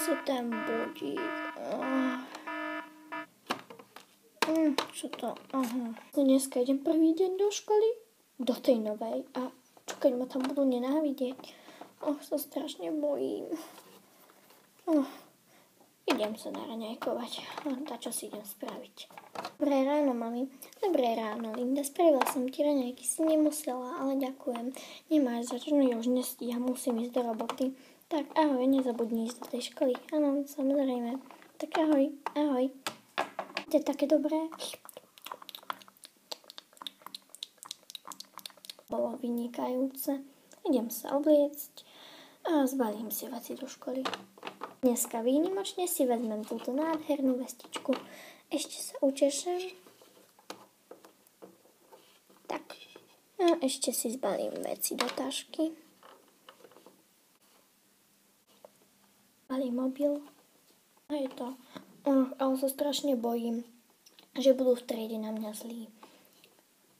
Zase ten budík. Čo to? Aha. Dneska idem prvý deň do školy. Do tej novej. A čo keď ma tam budú nenávidieť? Sa strašne bojím. Idem sa naraňajkovať. Čo si idem spraviť? Dobré ráno, mami. Dobré ráno, Linda. Spravila som ti raňajky. Si nemusela, ale ďakujem. Nemáš zač, no ja už nestíham. Musím ísť do roboty. Tak ahoj, nezabudni ísť do tej školy. Áno, samozrejme. Tak ahoj, ahoj. To je také dobré. Bolo vynikajúce. Idem sa obliecť a zbalím si veci do školy. Dneska výnimočne si vezmem túto nádhernú vestičku. Ešte sa učešem. Tak. A ešte si zbalím veci do tašky. Balím mobil. A je to. Ale sa strašne bojím, že budú v triede na mňa zlí.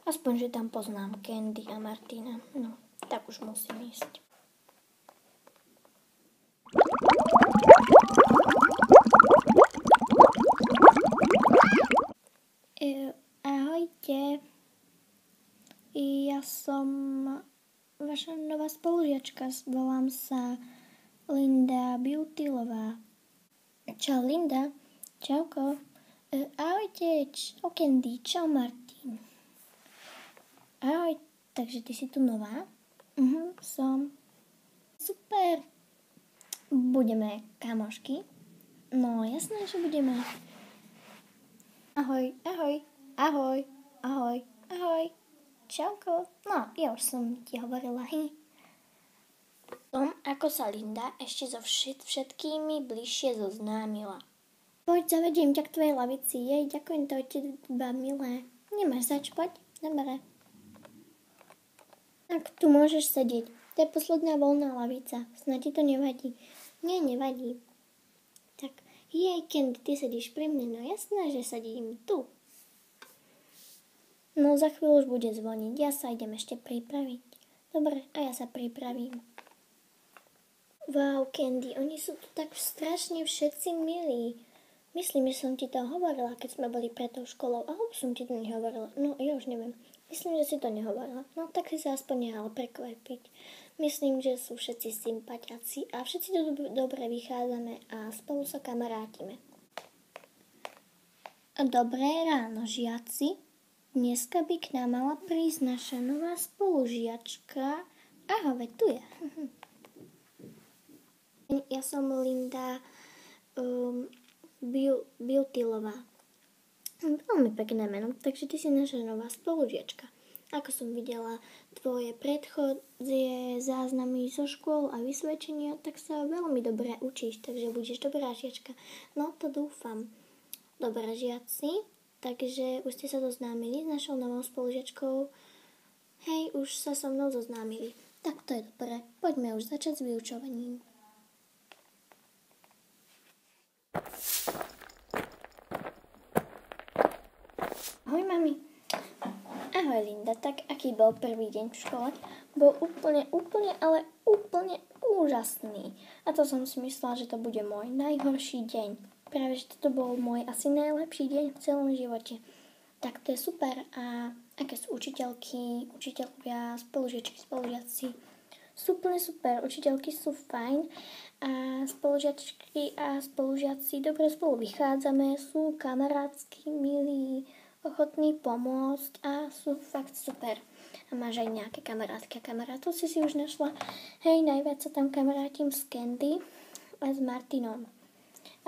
Aspoň, že tam poznám Candy a Martina. No, tak už musím ísť. Ahojte. Ja som vaša nová spolužiačka. Volám sa Linda Beautylová. Čau, Linda. Čauko. Ahojte. Čau, Candy. Čau, Martin. Ahoj. Takže ty si tu nová? Som. Super. Budeme kamošky? No, jasné, že budeme. Ahoj, ahoj, ahoj, ahoj, ahoj. Čauko. No, ja už som ti hovorila, Som, ako sa Linda ešte so všetkými bližšie zoznámila. Poď, zavediem ťa k tvojej lavici. Jej, ďakujem, to je teba milé. Nemáš zač, poď. Dobre. Tak, tu môžeš sedieť. To je posledná voľná lavica. Snad ti to nevadí. Nie, nevadí. Tak, jej, Candy, ty sedíš pri mne. No jasné, že sedím tu. No, za chvíľu už bude zvoniť. Ja sa idem ešte pripraviť. Dobre, a ja sa pripravím. Wow, Candy, oni sú tu tak strašne všetci milí. Myslím, že som ti to hovorila, keď sme boli pred tou školou. Alebo som ti to nehovorila. No, ja už neviem. Myslím, že si to nehovorila. No, tak si sa aspoň nehala prekvapiť. Myslím, že sú všetci sympatiaci a všetci dobre vychádzame a spolu sa kamarátime. Dobré ráno, žiaci. Dneska by k nám mala prísť naša nová spolužiačka. Ahoj, tu je. Ja som Linda Beautylová. Veľmi pekné meno, takže ty si naša nová spolužiačka. Ako som videla tvoje predchodzie záznamy zo škôl a vysvedčenia, tak sa veľmi dobre učíš, takže budeš dobrá žiačka. No, to dúfam. Dobré žiaci, takže už ste sa zoznámili s našou novou spolužiačkou. Hej, už sa so mnou zoznámili. Tak to je dobré. Poďme už začať s vyučovaním. Ahoj, mami. Ahoj, Linda. Tak, aký bol prvý deň v škole? Bol úplne úžasný. A to som si myslela, že to bude môj najhorší deň. Práve, že toto bol môj asi najlepší deň v celom živote. Tak to je super. A aké sú učiteľky, učiteľovia, spolužiaci? Sú úplne super. Učiteľky sú fajn. A spolužiačky a spolužiaci dobre spolu vychádzame. Sú kamarátsky, milí, ochotní pomôcť a sú fakt super. A máš aj nejaké kamarátky a kamarátov si už našla? Hej, najviac sa tam kamarátim s Candy a s Martinom.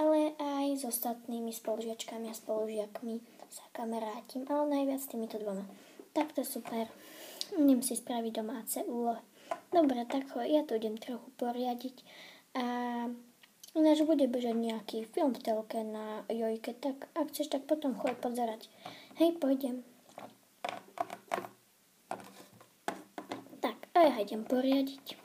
Ale aj s ostatnými spolužiačkami a spolužiakmi sa kamarátim, ale najviac s týmito dvoma. Tak to je super. Idem si spraviť domáce úlohy. Dobre, tak ja to idem trochu poriadiť. A ináč bude bežať nejaký film v telke na Jojke, tak ak chceš, tak potom choď pozerať. Hej, pôjdem. Tak, a ja idem poriadiť.